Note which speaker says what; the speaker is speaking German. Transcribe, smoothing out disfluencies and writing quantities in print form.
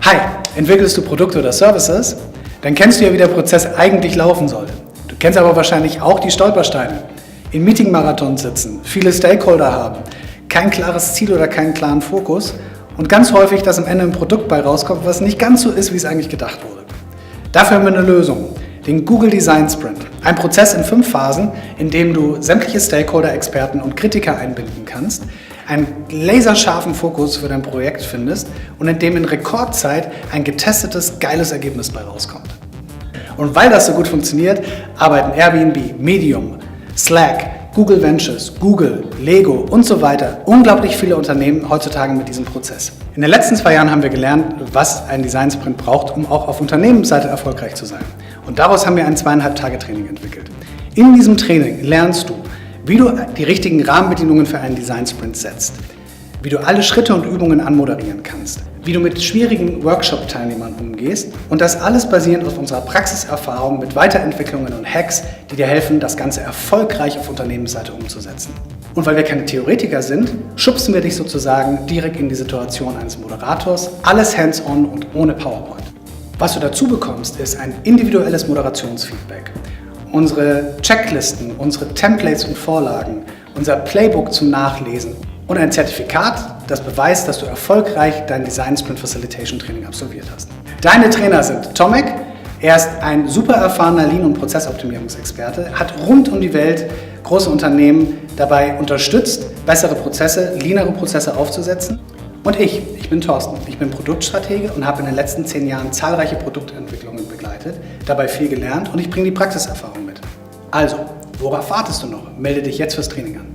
Speaker 1: Hi, entwickelst du Produkte oder Services? Dann kennst du ja, wie der Prozess eigentlich laufen soll. Du kennst aber wahrscheinlich auch die Stolpersteine. In Meeting-Marathons sitzen, viele Stakeholder haben, kein klares Ziel oder keinen klaren Fokus und ganz häufig, dass am Ende ein Produkt bei rauskommt, was nicht ganz so ist, wie es eigentlich gedacht wurde. Dafür haben wir eine Lösung, den Google Design Sprint. Ein Prozess in 5 Phasen, in dem du sämtliche Stakeholder, Experten und Kritiker einbinden kannst, einen laserscharfen Fokus für dein Projekt findest und in dem in Rekordzeit ein getestetes, geiles Ergebnis bei rauskommt. Und weil das so gut funktioniert, arbeiten Airbnb, Medium, Slack, Google Ventures, Google, Lego und so weiter, unglaublich viele Unternehmen heutzutage mit diesem Prozess. In den letzten 2 Jahren haben wir gelernt, was ein Design Sprint braucht, um auch auf Unternehmensseite erfolgreich zu sein. Und daraus haben wir ein 2,5-Tage-Training entwickelt. In diesem Training lernst du, wie du die richtigen Rahmenbedingungen für einen Design Sprint setzt, wie du alle Schritte und Übungen anmoderieren kannst, wie du mit schwierigen Workshop-Teilnehmern umgehst und das alles basierend auf unserer Praxiserfahrung mit Weiterentwicklungen und Hacks, die dir helfen, das Ganze erfolgreich auf Unternehmensseite umzusetzen. Und weil wir keine Theoretiker sind, schubsen wir dich sozusagen direkt in die Situation eines Moderators, alles hands-on und ohne PowerPoint. Was du dazu bekommst, ist ein individuelles Moderationsfeedback. Unsere Checklisten, unsere Templates und Vorlagen, unser Playbook zum Nachlesen und ein Zertifikat, das beweist, dass du erfolgreich dein Design Sprint Facilitation Training absolviert hast. Deine Trainer sind Tomek, er ist ein super erfahrener Lean- und Prozessoptimierungsexperte, hat rund um die Welt große Unternehmen dabei unterstützt, bessere Prozesse, leanere Prozesse aufzusetzen. Und ich bin Thorsten, ich bin Produktstratege und habe in den letzten 10 Jahren zahlreiche Produktentwicklungen begleitet, dabei viel gelernt und ich bringe die Praxiserfahrung mit. Also, worauf wartest du noch? Melde dich jetzt fürs Training an.